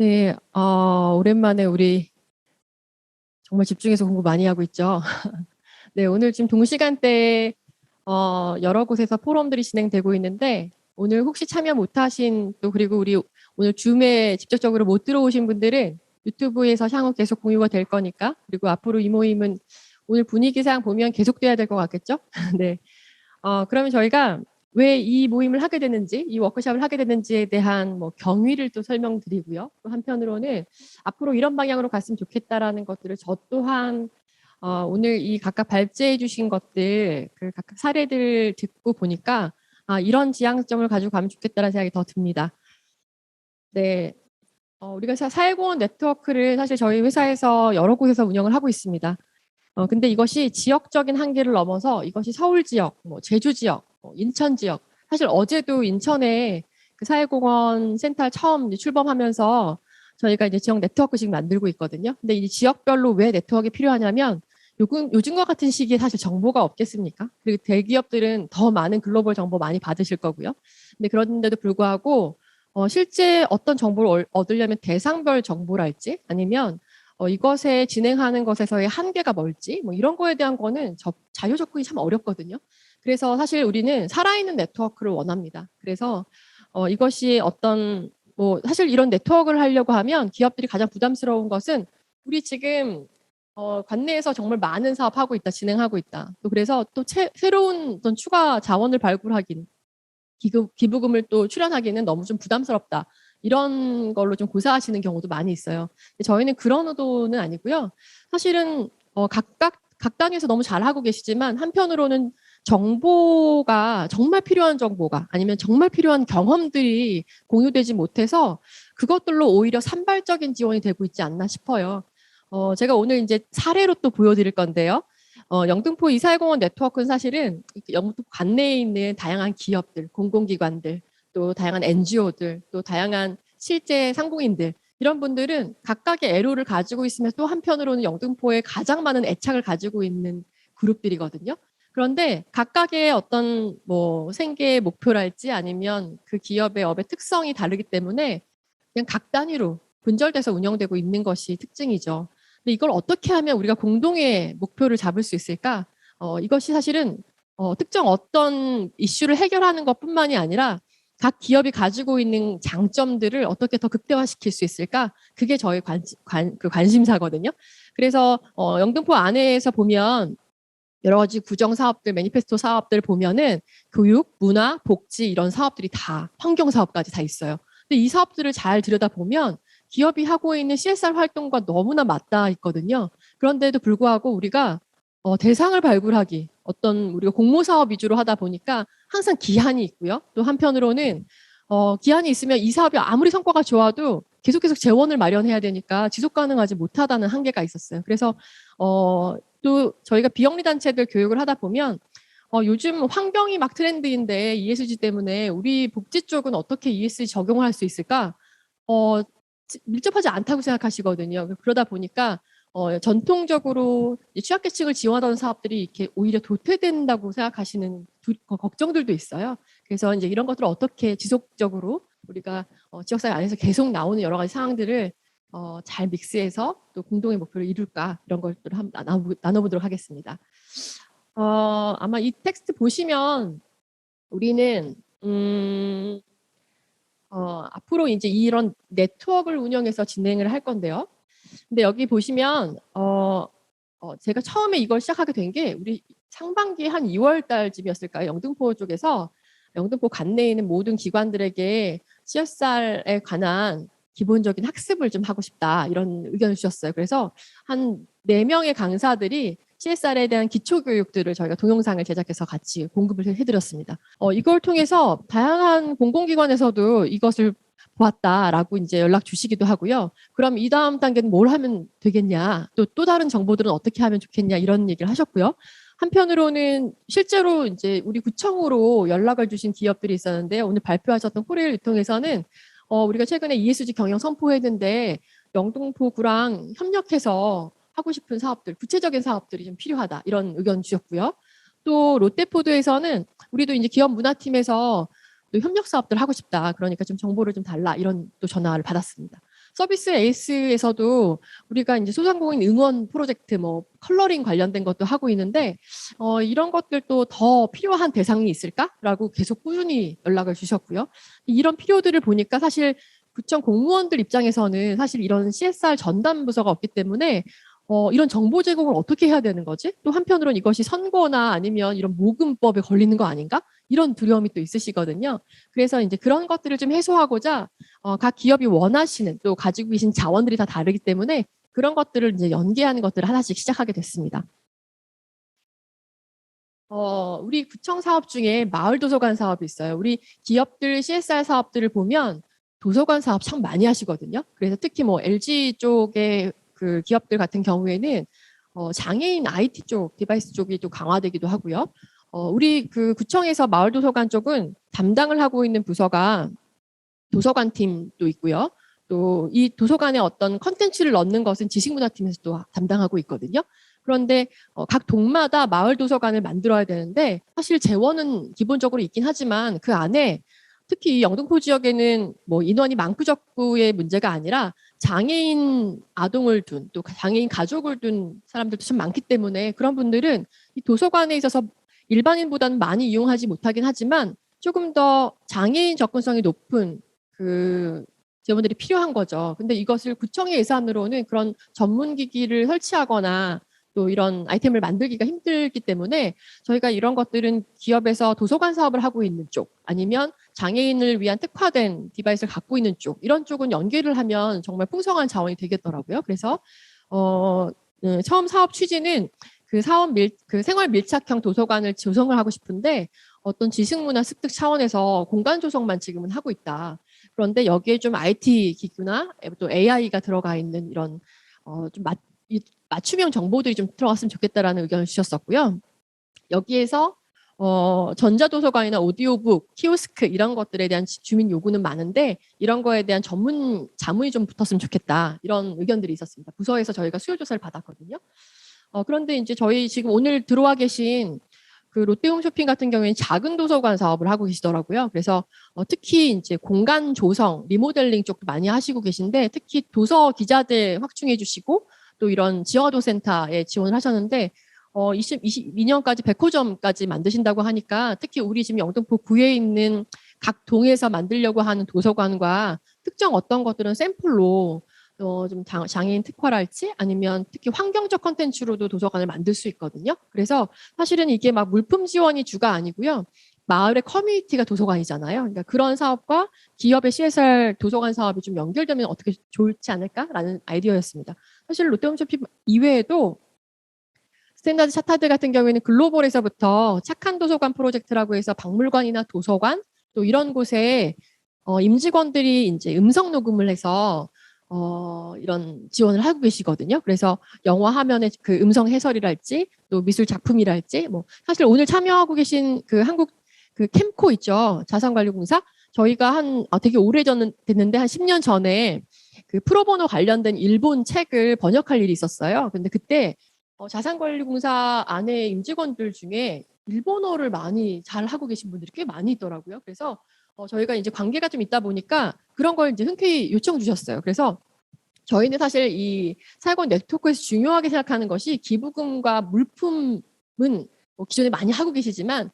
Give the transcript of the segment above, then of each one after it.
네, 오랜만에 우리 정말 집중해서 공부 많이 하고 있죠. 네, 오늘 지금 동시간대에 여러 곳에서 포럼들이 진행되고 있는데 오늘 혹시 참여 못하신 또 그리고 우리 오늘 줌에 직접적으로 못 들어오신 분들은 유튜브에서 향후 계속 공유가 될 거니까 그리고 앞으로 이 모임은 오늘 분위기상 보면 계속돼야 될 것 같겠죠? 네. 그러면 저희가 왜 이 모임을 하게 됐는지, 이 워크숍을 하게 됐는지에 대한 뭐 경위를 또 설명드리고요. 또 한편으로는 앞으로 이런 방향으로 갔으면 좋겠다라는 것들을 저 또한 오늘 이 각각 발제해 주신 것들, 그 각각 사례들 듣고 보니까 이런 지향점을 가지고 가면 좋겠다라는 생각이 더 듭니다. 네. 우리가 사회공헌 네트워크를 사실 저희 회사에서 여러 곳에서 운영을 하고 있습니다. 근데 이것이 지역적인 한계를 넘어서 이것이 서울 지역, 뭐 제주 지역, 인천 지역. 사실 어제도 인천에 그 사회공헌 센터 처음 이제 출범하면서 저희가 이제 지역 네트워크 지금 만들고 있거든요. 근데 이 지역별로 왜 네트워크가 필요하냐면 요즘과 같은 시기에 사실 정보가 없겠습니까? 그리고 대기업들은 더 많은 글로벌 정보 많이 받으실 거고요. 근데 그런데도 불구하고 실제 어떤 정보를 얻으려면 대상별 정보랄지 아니면 이것에 진행하는 것에서의 한계가 뭘지 뭐 이런 거에 대한 거는 자유 접근이 참 어렵거든요. 그래서 사실 우리는 살아있는 네트워크를 원합니다. 그래서 이것이 어떤 뭐 사실 이런 네트워크를 하려고 하면 기업들이 가장 부담스러운 것은 우리 지금 관내에서 정말 많은 사업하고 있다, 진행하고 있다. 또 그래서 또 새로운 어떤 추가 자원을 발굴하기는 기부금을 또 출연하기는 너무 좀 부담스럽다. 이런 걸로 좀 고사하시는 경우도 많이 있어요. 저희는 그런 의도는 아니고요. 사실은 각 단위에서 너무 잘하고 계시지만 한편으로는 정보가 정말 필요한 정보가 아니면 정말 필요한 경험들이 공유되지 못해서 그것들로 오히려 산발적인 지원이 되고 있지 않나 싶어요. 제가 오늘 이제 사례로 또 보여드릴 건데요. 영등포 이사회공원 네트워크는 사실은 영등포 관내에 있는 다양한 기업들, 공공기관들, 또 다양한 NGO들, 또 다양한 실제 상공인들 이런 분들은 각각의 애로를 가지고 있으면서 또 한편으로는 영등포에 가장 많은 애착을 가지고 있는 그룹들이거든요. 그런데 각각의 어떤 뭐 생계 목표랄지 아니면 그 기업의 업의 특성이 다르기 때문에 그냥 각 단위로 분절돼서 운영되고 있는 것이 특징이죠. 근데 이걸 어떻게 하면 우리가 공동의 목표를 잡을 수 있을까? 이것이 사실은 특정 어떤 이슈를 해결하는 것뿐만이 아니라 각 기업이 가지고 있는 장점들을 어떻게 더 극대화시킬 수 있을까? 그게 저희 관심사거든요. 그래서 영등포 안에서 보면 여러 가지 구정 사업들, 매니페스토 사업들 보면은 교육, 문화, 복지 이런 사업들이 다 환경 사업까지 다 있어요. 근데 이 사업들을 잘 들여다보면 기업이 하고 있는 CSR 활동과 너무나 맞닿아 있거든요. 그런데도 불구하고 우리가 대상을 발굴하기, 어떤 우리가 공모 사업 위주로 하다 보니까 항상 기한이 있고요. 또 한편으로는 기한이 있으면 이 사업이 아무리 성과가 좋아도 계속 재원을 마련해야 되니까 지속 가능하지 못하다는 한계가 있었어요. 그래서 또 저희가 비영리 단체들 교육을 하다 보면 요즘 환경이 막 트렌드인데 ESG 때문에 우리 복지 쪽은 어떻게 ESG 적용을 할 수 있을까? 어, 밀접하지 않다고 생각하시거든요. 그러다 보니까 전통적으로 취약계층을 지원하던 사업들이 이렇게 오히려 도태된다고 생각하시는 걱정들도 있어요. 그래서 이제 이런 것들을 어떻게 지속적으로 우리가 지역사회 안에서 계속 나오는 여러 가지 상황들을 잘 믹스해서 또 공동의 목표를 이룰까 이런 것들을 한번 나눠보도록 하겠습니다. 아마 이 텍스트 보시면 우리는 앞으로 이제 이런 네트워크를 운영해서 진행을 할 건데요. 근데 여기 보시면 제가 처음에 이걸 시작하게 된 게 우리 상반기 한 2월 달쯤이었을까요? 영등포 쪽에서 영등포 관내에 있는 모든 기관들에게 CSR에 관한 기본적인 학습을 좀 하고 싶다 이런 의견을 주셨어요. 그래서 한 4명의 강사들이 CSR에 대한 기초교육들을 저희가 동영상을 제작해서 같이 공급을 해드렸습니다. 이걸 통해서 다양한 공공기관에서도 이것을 보았다라고 이제 연락 주시기도 하고요. 그럼 이 다음 단계는 뭘 하면 되겠냐? 또 다른 정보들은 어떻게 하면 좋겠냐? 이런 얘기를 하셨고요. 한편으로는 실제로 이제 우리 구청으로 연락을 주신 기업들이 있었는데 오늘 발표하셨던 코레일 유통에서는 우리가 최근에 ESG 경영 선포했는데 영등포구랑 협력해서 하고 싶은 사업들, 구체적인 사업들이 좀 필요하다 이런 의견 주셨고요. 또 롯데푸드에서는 우리도 이제 기업 문화팀에서 또 협력 사업들 하고 싶다. 그러니까 좀 정보를 좀 달라. 이런 또 전화를 받았습니다. 서비스 에이스에서도 우리가 이제 소상공인 응원 프로젝트, 뭐 컬러링 관련된 것도 하고 있는데 이런 것들도 더 필요한 대상이 있을까라고 계속 꾸준히 연락을 주셨고요. 이런 필요들을 보니까 사실 구청 공무원들 입장에서는 사실 이런 CSR 전담 부서가 없기 때문에 이런 정보 제공을 어떻게 해야 되는 거지? 또 한편으로는 이것이 선거나 아니면 이런 모금법에 걸리는 거 아닌가? 이런 두려움이 또 있으시거든요. 그래서 이제 그런 것들을 좀 해소하고자 각 기업이 원하시는 또 가지고 계신 자원들이 다 다르기 때문에 그런 것들을 이제 연계하는 것들을 하나씩 시작하게 됐습니다. 우리 구청 사업 중에 마을 도서관 사업이 있어요. 우리 기업들 CSR 사업들을 보면 도서관 사업 참 많이 하시거든요. 그래서 특히 뭐 LG 쪽의 그 기업들 같은 경우에는 장애인 IT 쪽, 디바이스 쪽이 또 강화되기도 하고요. 우리 그 구청에서 마을 도서관 쪽은 담당을 하고 있는 부서가 도서관 팀도 있고요. 또 이 도서관에 어떤 컨텐츠를 넣는 것은 지식문화팀에서 또 담당하고 있거든요. 그런데 각 동마다 마을 도서관을 만들어야 되는데 사실 재원은 기본적으로 있긴 하지만 그 안에 특히 영등포 지역에는 뭐 인원이 많고 적고의 문제가 아니라 장애인 아동을 둔 또 장애인 가족을 둔 사람들도 참 많기 때문에 그런 분들은 이 도서관에 있어서 일반인보다는 많이 이용하지 못하긴 하지만 조금 더 장애인 접근성이 높은 그 지원들이 필요한 거죠. 근데 이것을 구청의 예산으로는 그런 전문 기기를 설치하거나 또 이런 아이템을 만들기가 힘들기 때문에 저희가 이런 것들은 기업에서 도서관 사업을 하고 있는 쪽 아니면 장애인을 위한 특화된 디바이스를 갖고 있는 쪽 이런 쪽은 연계를 하면 정말 풍성한 자원이 되겠더라고요. 그래서 처음 사업 취지는 그 생활 밀착형 도서관을 조성을 하고 싶은데 어떤 지식문화 습득 차원에서 공간 조성만 지금은 하고 있다. 그런데 여기에 좀 IT 기구나 또 AI가 들어가 있는 이런 좀 맞춤형 정보들이 좀 들어갔으면 좋겠다라는 의견을 주셨었고요. 여기에서 전자도서관이나 오디오북, 키오스크 이런 것들에 대한 주민 요구는 많은데 이런 거에 대한 전문 자문이 좀 붙었으면 좋겠다. 이런 의견들이 있었습니다. 부서에서 저희가 수요 조사를 받았거든요. 그런데 이제 저희 지금 오늘 들어와 계신 그 롯데홈쇼핑 같은 경우에는 작은 도서관 사업을 하고 계시더라고요. 그래서 특히 이제 공간 조성, 리모델링 쪽도 많이 하시고 계신데 특히 도서 기자재 확충해 주시고 또 이런 지어도 센터에 지원을 하셨는데 22년까지 100호점까지 만드신다고 하니까 특히 우리 지금 영등포 구에 있는 각 동에서 만들려고 하는 도서관과 특정 어떤 것들은 샘플로 좀 장애인 특화랄지 아니면 특히 환경적 컨텐츠로도 도서관을 만들 수 있거든요. 그래서 사실은 이게 막 물품 지원이 주가 아니고요. 마을의 커뮤니티가 도서관이잖아요. 그러니까 그런 사업과 기업의 CSR 도서관 사업이 좀 연결되면 어떻게 좋지 않을까라는 아이디어였습니다. 사실 롯데홈쇼핑 이외에도 스탠다드 차타드 같은 경우에는 글로벌에서부터 착한 도서관 프로젝트라고 해서 박물관이나 도서관 또 이런 곳에 임직원들이 이제 음성 녹음을 해서 이런 지원을 하고 계시거든요. 그래서 영화 화면의 그 음성 해설이랄지 또 미술 작품이랄지 뭐 사실 오늘 참여하고 계신 그 한국 그 캠코 있죠. 자산관리공사 저희가 되게 오래 됐는데 한 10년 전에 그 프로보노 관련된 일본 책을 번역할 일이 있었어요. 근데 그때 자산관리공사 안에 임직원들 중에 일본어를 많이 잘 하고 계신 분들이 꽤 많이 있더라고요. 그래서 저희가 이제 관계가 좀 있다 보니까 그런 걸 이제 흔쾌히 요청 주셨어요. 그래서 저희는 사실 이 사회권 네트워크에서 중요하게 생각하는 것이 기부금과 물품은 뭐 기존에 많이 하고 계시지만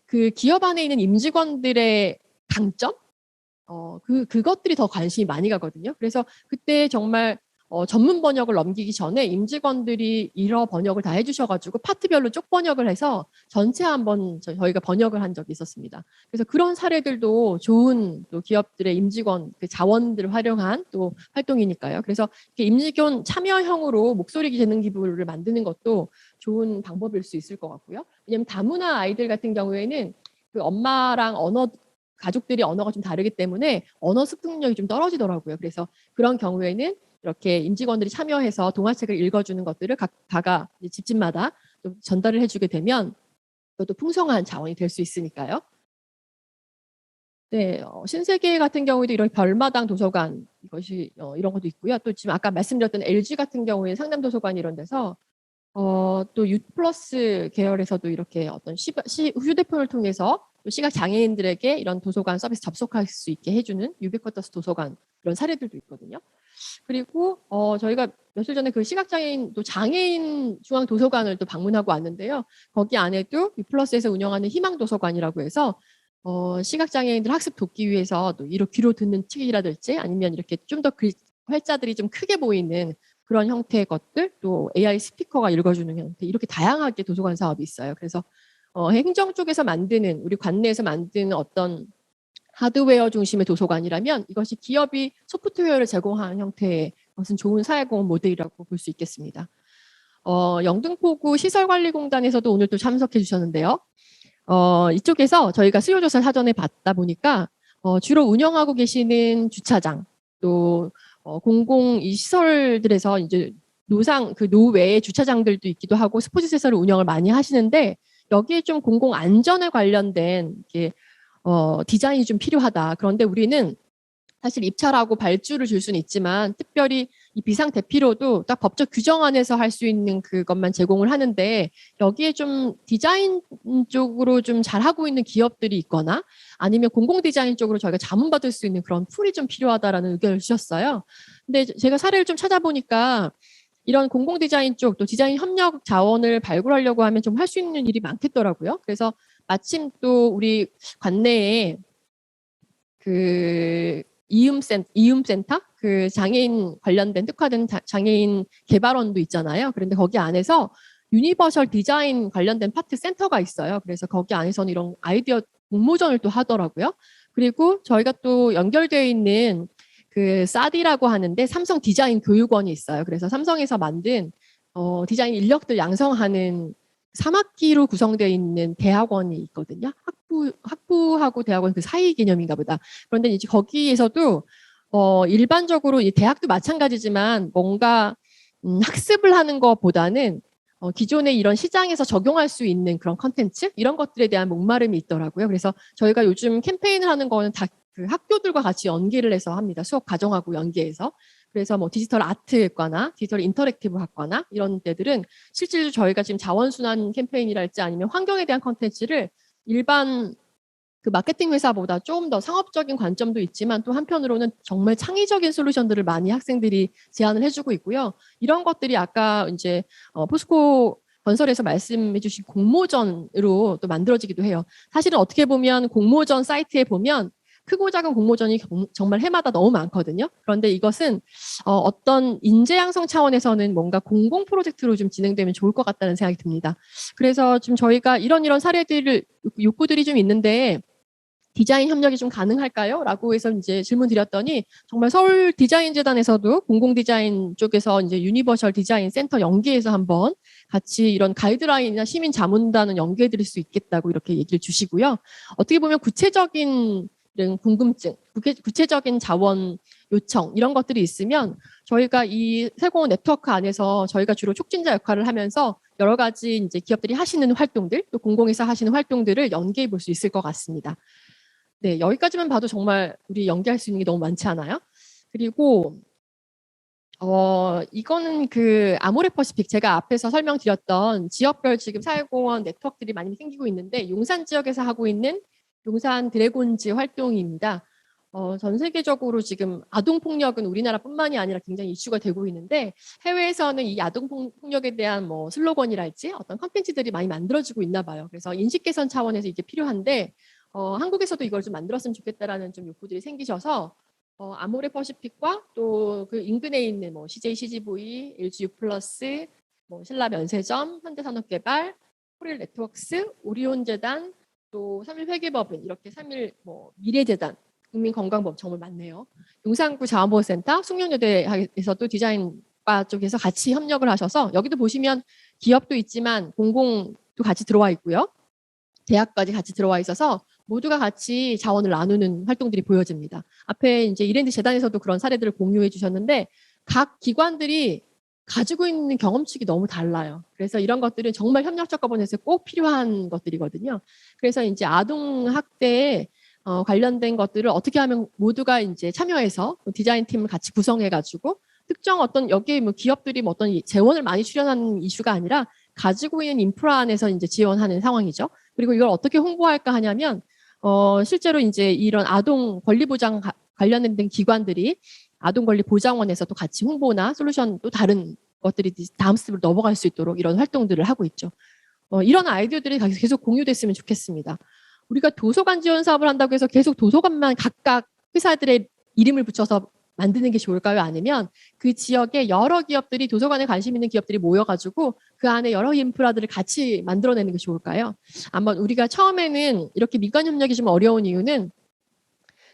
그 기업 안에 있는 임직원들의 강점? 그것들이 더 관심이 많이 가거든요. 그래서 그때 정말 전문 번역을 넘기기 전에 임직원들이 일어 번역을 다 해주셔가지고 파트별로 쪽 번역을 해서 전체 한번 저희가 번역을 한 적이 있었습니다. 그래서 그런 사례들도 좋은 또 기업들의 임직원 그 자원들을 활용한 또 활동이니까요. 그래서 임직원 참여형으로 목소리 재능 기부를 만드는 것도 좋은 방법일 수 있을 것 같고요. 왜냐하면 다문화 아이들 같은 경우에는 그 엄마랑 가족들이 언어가 좀 다르기 때문에 언어 습득력이 좀 떨어지더라고요. 그래서 그런 경우에는 이렇게 임직원들이 참여해서 동화책을 읽어주는 것들을 각각 집집마다 좀 전달을 해주게 되면 그것도 풍성한 자원이 될 수 있으니까요. 네, 신세계 같은 경우에도 이런 별마당 도서관 이것이 이런 것도 있고요. 또 지금 아까 말씀드렸던 LG 같은 경우에 상담도서관 이런 데서 또 유플러스 계열에서도 이렇게 어떤 휴대폰을 통해서 또 시각 장애인들에게 이런 도서관 서비스 접속할 수 있게 해주는 유비쿼터스 도서관 이런 사례들도 있거든요. 그리고 저희가 며칠 전에 그 시각장애인 또 장애인 중앙 도서관을 또 방문하고 왔는데요. 거기 안에도 유플러스에서 운영하는 희망 도서관이라고 해서 시각장애인들 학습 돕기 위해서 또 귀로 듣는 책이라든지 아니면 이렇게 좀 더 활자들이 좀 크게 보이는 그런 형태의 것들, 또 AI 스피커가 읽어주는 형태, 이렇게 다양하게 도서관 사업이 있어요. 그래서 행정 쪽에서 만드는, 우리 관내에서 만드는 어떤 하드웨어 중심의 도서관이라면 이것이 기업이 소프트웨어를 제공하는 형태의 것은 좋은 사회공헌 모델이라고 볼 수 있겠습니다. 영등포구 시설관리공단에서도 오늘 또 참석해 주셨는데요. 이쪽에서 저희가 수요조사 사전에 받다 보니까 주로 운영하고 계시는 주차장, 또 공공 이 시설들에서 이제 노외의 주차장들도 있기도 하고 스포츠 시설을 운영을 많이 하시는데 여기에 좀 공공 안전에 관련된 디자인이 좀 필요하다. 그런데 우리는 사실 입찰하고 발주를 줄 수는 있지만 특별히 이 비상 대피로도 딱 법적 규정 안에서 할 수 있는 그것만 제공을 하는데 여기에 좀 디자인 쪽으로 좀 잘하고 있는 기업들이 있거나 아니면 공공 디자인 쪽으로 저희가 자문받을 수 있는 그런 풀이 좀 필요하다라는 의견을 주셨어요. 근데 제가 사례를 좀 찾아보니까 이런 공공 디자인 쪽 또 디자인 협력 자원을 발굴하려고 하면 좀 할 수 있는 일이 많겠더라고요. 그래서 마침 또 우리 관내에 그 이음센터? 그 장애인 관련된 특화된 장애인 개발원도 있잖아요. 그런데 거기 안에서 유니버셜 디자인 관련된 파트 센터가 있어요. 그래서 거기 안에서는 이런 아이디어 공모전을 또 하더라고요. 그리고 저희가 또 연결되어 있는 그 사디라고 하는데 삼성 디자인 교육원이 있어요. 그래서 삼성에서 만든 디자인 인력들 양성하는 3학기로 구성되어 있는 대학원이 있거든요. 학부하고 대학원 그 사이 개념인가 보다. 그런데 이제 거기에서도 일반적으로 이 대학도 마찬가지지만 뭔가 학습을 하는 것보다는 기존의 이런 시장에서 적용할 수 있는 그런 컨텐츠 이런 것들에 대한 목마름이 있더라고요. 그래서 저희가 요즘 캠페인을 하는 거는 다 그 학교들과 같이 연계를 해서 합니다. 수업 과정하고 연계해서. 그래서 뭐 디지털 아트과나 디지털 인터랙티브 학과나 이런 데들은 실제로 저희가 지금 자원순환 캠페인이랄지 아니면 환경에 대한 컨텐츠를 일반 그 마케팅 회사보다 조금 더 상업적인 관점도 있지만 또 한편으로는 정말 창의적인 솔루션들을 많이 학생들이 제안을 해주고 있고요. 이런 것들이 아까 이제 포스코 건설에서 말씀해 주신 공모전으로 또 만들어지기도 해요. 사실은 어떻게 보면 공모전 사이트에 보면 크고 작은 공모전이 정말 해마다 너무 많거든요. 그런데 이것은 어떤 인재 양성 차원에서는 뭔가 공공 프로젝트로 좀 진행되면 좋을 것 같다는 생각이 듭니다. 그래서 지금 저희가 이런 사례들을 욕구들이 좀 있는데 디자인 협력이 좀 가능할까요? 라고 해서 이제 질문 드렸더니 정말 서울 디자인 재단에서도 공공 디자인 쪽에서 이제 유니버셜 디자인 센터 연계해서 한번 같이 이런 가이드라인이나 시민 자문단은 연계해 드릴 수 있겠다고 이렇게 얘기를 주시고요. 어떻게 보면 구체적인 이런 궁금증, 구체적인 자원 요청 이런 것들이 있으면 저희가 이 세공원 네트워크 안에서 저희가 주로 촉진자 역할을 하면서 여러 가지 이제 기업들이 하시는 활동들 또 공공에서 하시는 활동들을 연계해 볼 수 있을 것 같습니다. 네, 여기까지만 봐도 정말 우리 연계할 수 있는 게 너무 많지 않아요? 그리고 이거는 그 아모레퍼시픽 제가 앞에서 설명드렸던 지역별 지금 사회공헌 네트워크들이 많이 생기고 있는데 용산 지역에서 하고 있는 용산 드래곤즈 활동입니다. 전 세계적으로 지금 아동폭력은 우리나라뿐만이 아니라 굉장히 이슈가 되고 있는데 해외에서는 이 아동폭력에 대한 뭐 슬로건이랄지 어떤 컨텐츠들이 많이 만들어지고 있나 봐요. 그래서 인식 개선 차원에서 이게 필요한데 한국에서도 이걸 좀 만들었으면 좋겠다라는 좀 욕구들이 생기셔서 아모레퍼시픽과 또 그 인근에 있는 뭐 CJ CGV, LG U+, 뭐 신라 면세점, 현대산업개발, 코릴 네트워크스, 오리온재단, 또 3.1 회계법인 이렇게 3.1 뭐 미래재단, 국민건강법 정말 많네요. 용산구 자원보호센터, 숙련여대에서도 디자인과 쪽에서 같이 협력을 하셔서 여기도 보시면 기업도 있지만 공공도 같이 들어와 있고요. 대학까지 같이 들어와 있어서 모두가 같이 자원을 나누는 활동들이 보여집니다. 앞에 이제 이랜드 재단에서도 그런 사례들을 공유해 주셨는데 각 기관들이 가지고 있는 경험치가 너무 달라요. 그래서 이런 것들은 정말 협력적 거버넌스에 꼭 필요한 것들이거든요. 그래서 이제 아동 학대에 관련된 것들을 어떻게 하면 모두가 이제 참여해서 디자인 팀을 같이 구성해가지고 특정 어떤 여기에 뭐 기업들이 뭐 어떤 재원을 많이 출연하는 이슈가 아니라 가지고 있는 인프라 안에서 이제 지원하는 상황이죠. 그리고 이걸 어떻게 홍보할까 하냐면 실제로 이제 이런 아동 권리 보장 관련된 기관들이 아동권리보장원에서 또 같이 홍보나 솔루션 또 다른 것들이 다음 스텝으로 넘어갈 수 있도록 이런 활동들을 하고 있죠. 이런 아이디어들이 계속 공유됐으면 좋겠습니다. 우리가 도서관 지원 사업을 한다고 해서 계속 도서관만 각각 회사들의 이름을 붙여서 만드는 게 좋을까요? 아니면 그 지역에 여러 기업들이 도서관에 관심 있는 기업들이 모여가지고 그 안에 여러 인프라들을 같이 만들어내는 게 좋을까요? 아마 우리가 처음에는 이렇게 민간 협력이 좀 어려운 이유는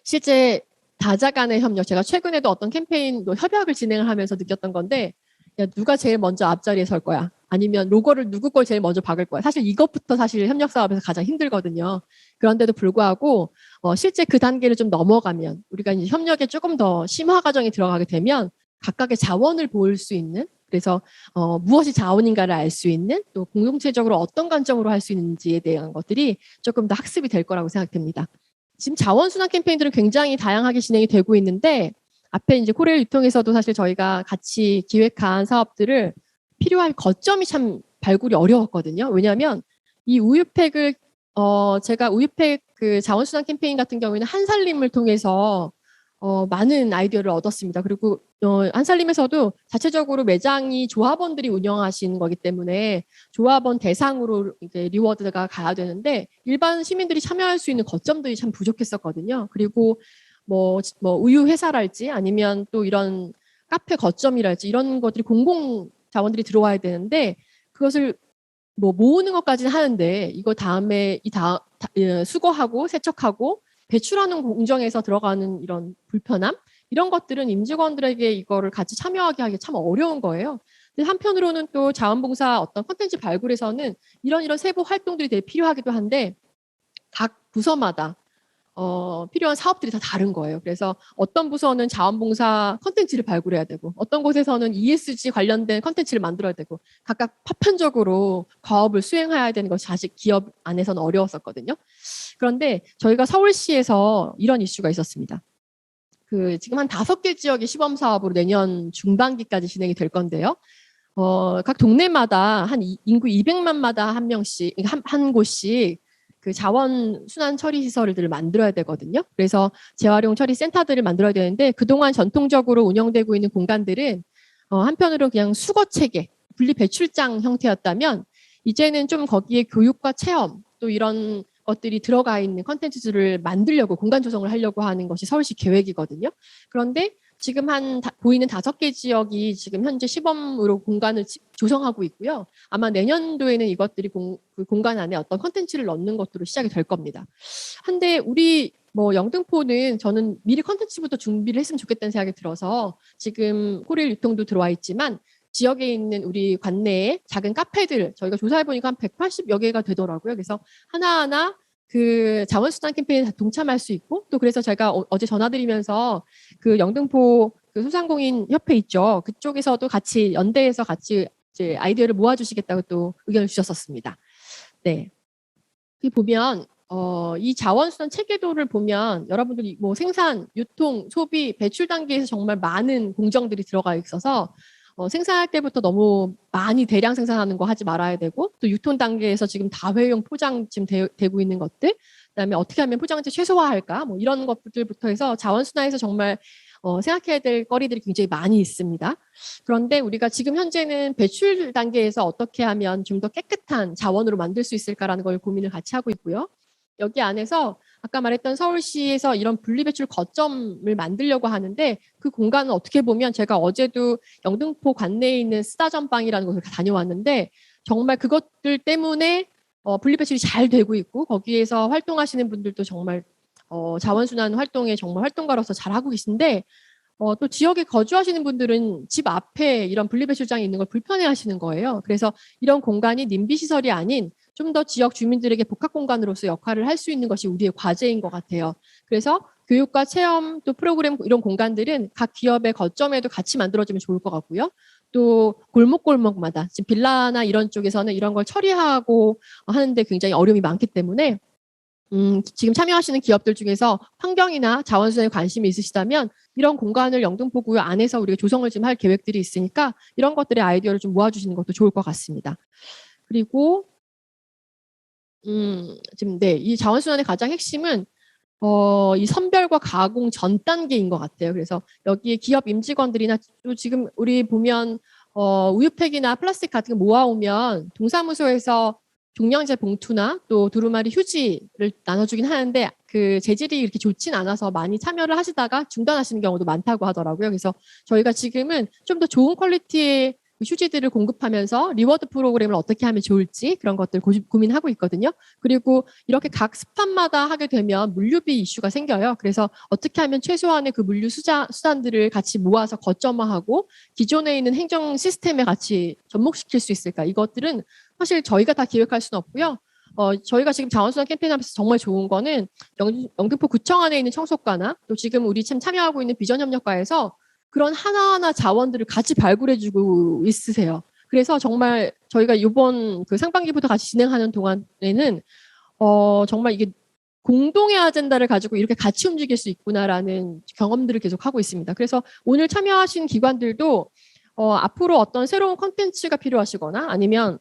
실제 다자 간의 협력, 제가 최근에도 어떤 캠페인도 협약을 진행을 하면서 느꼈던 건데, 야, 누가 제일 먼저 앞자리에 설 거야? 아니면 로고를 누구 걸 제일 먼저 박을 거야? 사실 이것부터 사실 협력 사업에서 가장 힘들거든요. 그런데도 불구하고 실제 그 단계를 좀 넘어가면 우리가 이제 협력에 조금 더 심화 과정에 들어가게 되면 각각의 자원을 볼 수 있는, 그래서 무엇이 자원인가를 알 수 있는, 또 공동체적으로 어떤 관점으로 할 수 있는지에 대한 것들이 조금 더 학습이 될 거라고 생각됩니다. 지금 자원순환 캠페인들은 굉장히 다양하게 진행이 되고 있는데, 앞에 이제 코레일 유통에서도 사실 저희가 같이 기획한 사업들을 필요한 거점이 참 발굴이 어려웠거든요. 왜냐하면 이 우유팩을 제가 우유팩 그 자원순환 캠페인 같은 경우에는 한살림을 통해서 많은 아이디어를 얻었습니다. 그리고 한살림에서도 자체적으로 매장이 조합원들이 운영하시는 거기 때문에 조합원 대상으로 이제 리워드가 가야 되는데 일반 시민들이 참여할 수 있는 거점들이 참 부족했었거든요. 그리고 뭐 우유 회사랄지 아니면 또 이런 카페 거점이랄지 이런 것들이 공공 자원들이 들어와야 되는데 그것을 뭐 모으는 것까지는 하는데 이거 다음에 수거하고 세척하고 배출하는 공정에서 들어가는 이런 불편함 이런 것들은 임직원들에게 이거를 같이 참여하게 하기 참 어려운 거예요. 근데 한편으로는 또 자원봉사 어떤 콘텐츠 발굴에서는 이런 세부 활동들이 되게 필요하기도 한데 각 부서마다 필요한 사업들이 다 다른 거예요. 그래서 어떤 부서는 자원봉사 컨텐츠를 발굴해야 되고 어떤 곳에서는 ESG 관련된 컨텐츠를 만들어야 되고 각각 파편적으로 과업을 수행해야 되는 것이 사실 기업 안에서는 어려웠었거든요. 그런데 저희가 서울시에서 이런 이슈가 있었습니다. 지금 한 5개 지역의 시범 사업으로 내년 중반기까지 진행이 될 건데요. 각 동네마다 한 인구 200만마다 한 명씩, 한 곳씩 그 자원 순환 처리 시설들을 만들어야 되거든요. 그래서 재활용 처리 센터들을 만들어야 되는데 그동안 전통적으로 운영되고 있는 공간들은 한편으로 그냥 수거 체계, 분리 배출장 형태였다면 이제는 좀 거기에 교육과 체험 또 이런 것들이 들어가 있는 컨텐츠들을 만들려고 공간 조성을 하려고 하는 것이 서울시 계획이거든요. 그런데 지금 보이는 5개 지역이 지금 현재 시범으로 공간을 조성하고 있고요. 아마 내년도에는 이것들이 그 공간 안에 어떤 컨텐츠를 넣는 것으로 시작이 될 겁니다. 한데 우리 영등포는 저는 미리 컨텐츠부터 준비를 했으면 좋겠다는 생각이 들어서 지금 코레일 유통도 들어와 있지만 지역에 있는 우리 관내에 작은 카페들 저희가 조사해 보니까 한 180여 개가 되더라고요. 그래서 하나하나 그 자원순환 캠페인에 동참할 수 있고 또 그래서 제가 어제 전화드리면서 그 영등포 그 소상공인 협회 있죠. 그쪽에서도 같이 연대해서 같이 이제 아이디어를 모아주시겠다고 또 의견을 주셨었습니다. 네. 여기 보면 이 자원순환 체계도를 보면 여러분들이 뭐 생산, 유통, 소비, 배출 단계에서 정말 많은 공정들이 들어가 있어서 생산할 때부터 너무 많이 대량 생산하는 거 하지 말아야 되고 또 유통 단계에서 지금 다회용 포장 지금 되고 있는 것들 그다음에 어떻게 하면 포장재 최소화할까 뭐 이런 것들부터 해서 자원순환에서 정말 생각해야 될 거리들이 굉장히 많이 있습니다. 그런데 우리가 지금 현재는 배출 단계에서 어떻게 하면 좀 더 깨끗한 자원으로 만들 수 있을까라는 걸 고민을 같이 하고 있고요. 여기 안에서 아까 말했던 서울시에서 이런 분리배출 거점을 만들려고 하는데 그 공간은 어떻게 보면 제가 어제도 영등포 관내에 있는 쓰다전방이라는 곳을 다녀왔는데 정말 그것들 때문에 분리배출이 잘 되고 있고 거기에서 활동하시는 분들도 정말 자원순환 활동에 정말 활동가로서 잘하고 계신데 또 지역에 거주하시는 분들은 집 앞에 이런 분리배출장이 있는 걸 불편해하시는 거예요. 그래서 이런 공간이 님비 시설이 아닌 좀 더 지역 주민들에게 복합 공간으로서 역할을 할 수 있는 것이 우리의 과제인 것 같아요. 그래서 교육과 체험 또 프로그램 이런 공간들은 각 기업의 거점에도 같이 만들어지면 좋을 것 같고요. 또 골목골목마다 지금 빌라나 이런 쪽에서는 이런 걸 처리하고 하는데 굉장히 어려움이 많기 때문에 지금 참여하시는 기업들 중에서 환경이나 자원순환에 관심이 있으시다면 이런 공간을 영등포구 안에서 우리가 조성을 좀 할 계획들이 있으니까 이런 것들의 아이디어를 좀 모아주시는 것도 좋을 것 같습니다. 그리고 지금 네, 이 자원순환의 가장 핵심은 이 선별과 가공 전 단계인 것 같아요. 그래서 여기에 기업 임직원들이나 또 지금 우리 보면 우유팩이나 플라스틱 같은 거 모아오면 동사무소에서 종량제 봉투나 또 두루마리 휴지를 나눠주긴 하는데 그 재질이 이렇게 좋진 않아서 많이 참여를 하시다가 중단하시는 경우도 많다고 하더라고요. 그래서 저희가 지금은 좀 더 좋은 퀄리티의 휴지들을 공급하면서 리워드 프로그램을 어떻게 하면 좋을지 그런 것들 고민하고 있거든요. 그리고 이렇게 각 스팟마다 하게 되면 물류비 이슈가 생겨요. 그래서 어떻게 하면 최소한의 그 물류 수단들을 같이 모아서 거점화하고 기존에 있는 행정 시스템에 같이 접목시킬 수 있을까? 이것들은 사실 저희가 다 기획할 수는 없고요. 저희가 지금 자원순환 캠페인 하면서 정말 좋은 거는 영등포 구청 안에 있는 청소과나 또 지금 우리 참 참여하고 있는 비전협력과에서 그런 하나하나 자원들을 같이 발굴해주고 있으세요. 그래서 정말 저희가 이번 그 상반기부터 같이 진행하는 동안에는 정말 이게 공동의 아젠다를 가지고 이렇게 같이 움직일 수 있구나라는 경험들을 계속 하고 있습니다. 그래서 오늘 참여하신 기관들도 앞으로 어떤 새로운 콘텐츠가 필요하시거나 아니면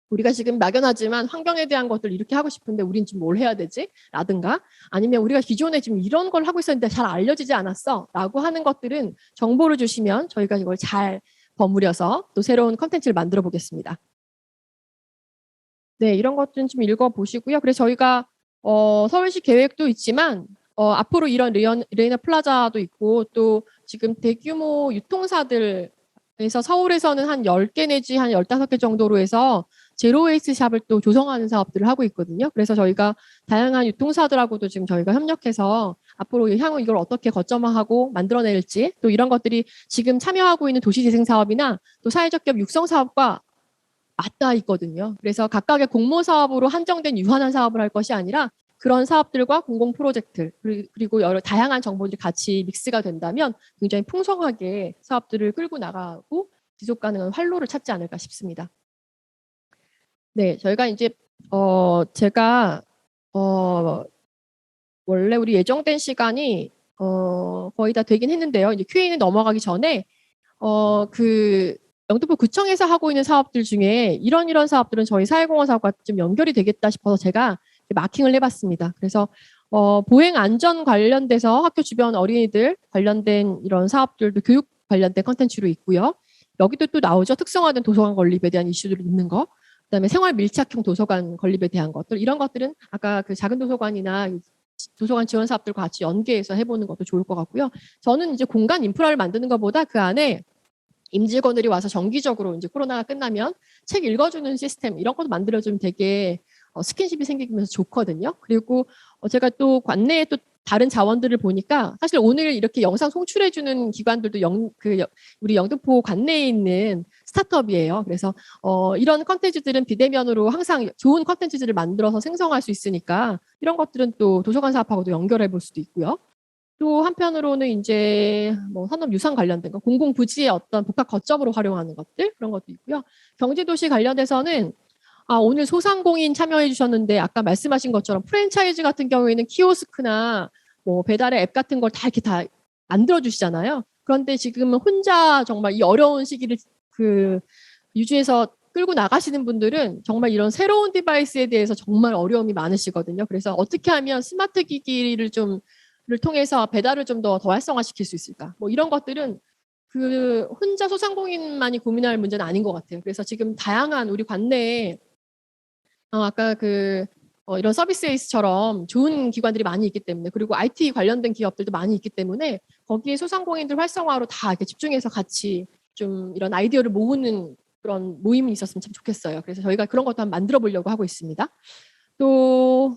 우리가 지금 막연하지만 환경에 대한 것들 이렇게 하고 싶은데 우린 지금 뭘 해야 되지? 라든가 아니면 우리가 기존에 지금 이런 걸 하고 있었는데 잘 알려지지 않았어 라고 하는 것들은 정보를 주시면 저희가 이걸 잘 버무려서 또 새로운 컨텐츠를 만들어 보겠습니다. 네, 이런 것들은 좀 읽어보시고요. 그래서 저희가 서울시 계획도 있지만 앞으로 이런 레이너 플라자도 있고 또 지금 대규모 유통사들에서 서울에서는 한 10개 내지 한 15개 정도로 해서 제로웨이스 샵을 또 조성하는 사업들을 하고 있거든요. 그래서 저희가 다양한 유통사들하고도 지금 저희가 협력해서 앞으로 향후 이걸 어떻게 거점화하고 만들어낼지 또 이런 것들이 지금 참여하고 있는 도시재생 사업이나 또 사회적 기업 육성 사업과 맞닿아 있거든요. 그래서 각각의 공모 사업으로 한정된 유한한 사업을 할 것이 아니라 그런 사업들과 공공 프로젝트 그리고 여러 다양한 정보들이 같이 믹스가 된다면 굉장히 풍성하게 사업들을 끌고 나가고 지속 가능한 활로를 찾지 않을까 싶습니다. 네, 저희가 이제 제가 원래 우리 예정된 시간이 거의 다 되긴 했는데요. 이제 Q&A 넘어가기 전에 그 영등포 구청에서 하고 있는 사업들 중에 이런 사업들은 저희 사회공헌 사업과 좀 연결이 되겠다 싶어서 제가 마킹을 해봤습니다. 그래서 보행 안전 관련돼서 학교 주변 어린이들 관련된 이런 사업들도 교육 관련된 컨텐츠로 있고요. 여기도 또 나오죠. 특성화된 도서관 건립에 대한 이슈들이 있는 거. 그다음에 생활 밀착형 도서관 건립에 대한 것들 이런 것들은 아까 그 작은 도서관이나 도서관 지원 사업들과 같이 연계해서 해보는 것도 좋을 것 같고요. 저는 이제 공간 인프라를 만드는 것보다 그 안에 임직원들이 와서 정기적으로 이제 코로나가 끝나면 책 읽어주는 시스템 이런 것도 만들어주면 되게 스킨십이 생기면서 좋거든요. 그리고 제가 또 관내에 또 다른 자원들을 보니까 사실 오늘 이렇게 영상 송출해주는 기관들도 우리 영등포 관내에 있는 스타트업이에요. 그래서 이런 컨텐츠들은 비대면으로 항상 좋은 컨텐츠들을 만들어서 생성할 수 있으니까 이런 것들은 또 도서관 사업하고도 연결해 볼 수도 있고요. 또 한편으로는 이제 뭐 산업유산 관련된 거, 공공부지의 어떤 복합 거점으로 활용하는 것들 그런 것도 있고요. 경제도시 관련해서는 오늘 소상공인 참여해 주셨는데 아까 말씀하신 것처럼 프랜차이즈 같은 경우에는 키오스크나 뭐 배달의 앱 같은 걸 다 이렇게 다 만들어 주시잖아요. 그런데 지금은 혼자 정말 이 어려운 시기를 그 유지해서 끌고 나가시는 분들은 정말 이런 새로운 디바이스에 대해서 정말 어려움이 많으시거든요. 그래서 어떻게 하면 스마트 기기를 를 통해서 배달을 좀 더 활성화시킬 수 있을까? 뭐 이런 것들은 그 혼자 소상공인만이 고민할 문제는 아닌 것 같아요. 그래서 지금 다양한 우리 관내에 아까 이런 서비스 에이스처럼 좋은 기관들이 많이 있기 때문에 그리고 IT 관련된 기업들도 많이 있기 때문에 거기에 소상공인들 활성화로 다 이렇게 집중해서 같이 좀 이런 아이디어를 모으는 그런 모임이 있었으면 참 좋겠어요. 그래서 저희가 그런 것도 한번 만들어 보려고 하고 있습니다. 또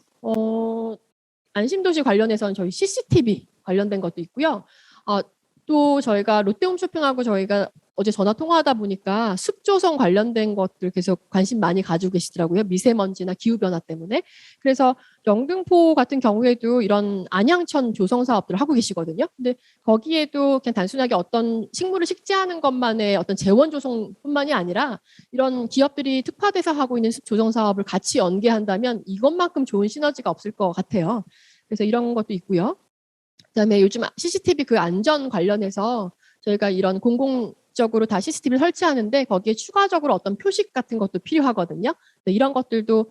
안심도시 관련해서는 저희 CCTV 관련된 것도 있고요. 또 저희가 롯데홈쇼핑하고 저희가 어제 전화 통화하다 보니까 습조성 관련된 것들 계속 관심 많이 가지고 계시더라고요. 미세먼지나 기후변화 때문에. 그래서 영등포 같은 경우에도 이런 안양천 조성 사업들을 하고 계시거든요. 근데 거기에도 그냥 단순하게 어떤 식물을 식재하는 것만의 어떤 재원 조성뿐만이 아니라 이런 기업들이 특화돼서 하고 있는 습 조성 사업을 같이 연계한다면 이것만큼 좋은 시너지가 없을 것 같아요. 그래서 이런 것도 있고요. 그다음에 요즘 CCTV 그 안전 관련해서 저희가 이런 공공적으로 다 CCTV를 설치하는데 거기에 추가적으로 어떤 표식 같은 것도 필요하거든요. 이런 것들도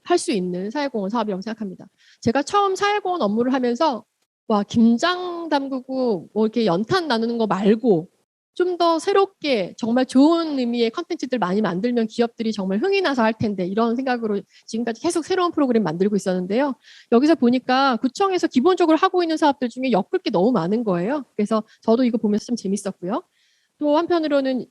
할 수 있는 사회공헌 사업이라고 생각합니다. 제가 처음 사회공헌 업무를 하면서 와, 김장 담그고 뭐 이렇게 연탄 나누는 거 말고 좀 더 새롭게 정말 좋은 의미의 컨텐츠들 많이 만들면 기업들이 정말 흥이 나서 할 텐데 이런 생각으로 지금까지 계속 새로운 프로그램 만들고 있었는데요. 여기서 보니까 구청에서 기본적으로 하고 있는 사업들 중에 엮을 게 너무 많은 거예요. 그래서 저도 이거 보면서 좀 재밌었고요. 또 한편으로는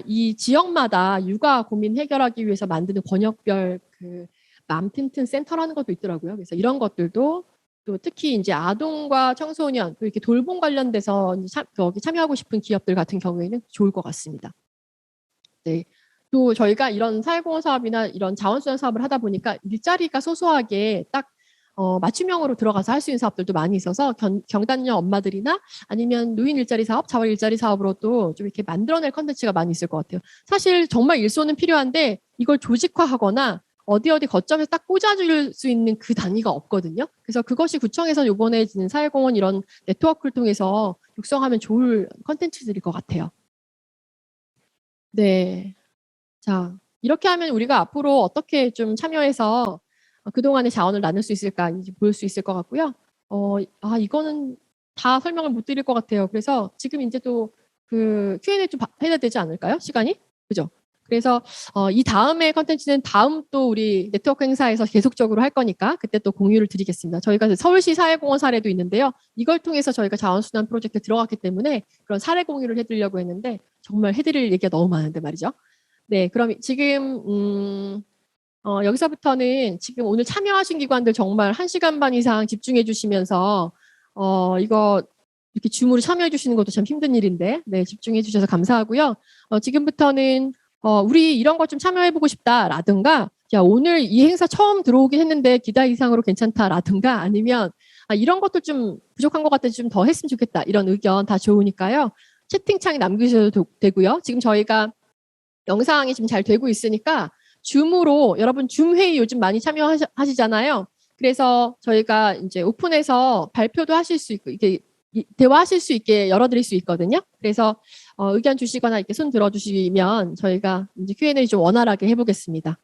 이 지역마다 육아 고민 해결하기 위해서 만드는 권역별 그 맘 튼튼 센터라는 것도 있더라고요. 그래서 이런 것들도 또 특히 이제 아동과 청소년 또 이렇게 돌봄 관련돼서 여기 참여하고 싶은 기업들 같은 경우에는 좋을 것 같습니다. 네. 또 저희가 이런 사회공헌 사업이나 이런 자원수당 사업을 하다 보니까 일자리가 소소하게 딱 맞춤형으로 들어가서 할 수 있는 사업들도 많이 있어서 경단녀 엄마들이나 아니면 노인 일자리 사업, 자활 일자리 사업으로도 좀 이렇게 만들어낼 컨텐츠가 많이 있을 것 같아요. 사실 정말 일손은 필요한데 이걸 조직화하거나 어디 거점에서 딱 꽂아줄 수 있는 그 단위가 없거든요. 그래서 그것이 구청에서 이번에 사회공헌 이런 네트워크를 통해서 육성하면 좋을 컨텐츠들일 것 같아요. 네. 자, 이렇게 하면 우리가 앞으로 어떻게 좀 참여해서 그동안의 자원을 나눌 수 있을까 이제 볼 수 있을 것 같고요. 이거는 다 설명을 못 드릴 것 같아요. 그래서 지금 이제 또 그 Q&A 좀 해야 되지 않을까요? 시간이? 그죠? 그래서 이 다음에 컨텐츠는 다음 또 우리 네트워크 행사에서 계속적으로 할 거니까 그때 또 공유를 드리겠습니다. 저희가 서울시 사회공헌 사례도 있는데요. 이걸 통해서 저희가 자원순환 프로젝트에 들어갔기 때문에 그런 사례 공유를 해드리려고 했는데 정말 해드릴 얘기가 너무 많은데 말이죠. 네, 그럼 지금 여기서부터는 지금 오늘 참여하신 기관들 정말 1시간 반 이상 집중해 주시면서 이거 이렇게 줌으로 참여해 주시는 것도 참 힘든 일인데 네, 집중해 주셔서 감사하고요. 지금부터는 우리 이런 것 좀 참여해 보고 싶다라든가 야, 오늘 이 행사 처음 들어오긴 했는데 기대 이상으로 괜찮다라든가 아니면 이런 것도 좀 부족한 것 같아 좀 더 했으면 좋겠다 이런 의견 다 좋으니까요. 채팅창에 남기셔도 되고요. 지금 저희가 영상이 지금 잘 되고 있으니까 줌으로 여러분 줌 회의 요즘 많이 참여하시잖아요. 그래서 저희가 이제 오픈해서 발표도 하실 수 있고 이렇게 대화하실 수 있게 열어드릴 수 있거든요. 그래서 의견 주시거나 이렇게 손 들어주시면 저희가 이제 Q&A 좀 원활하게 해보겠습니다.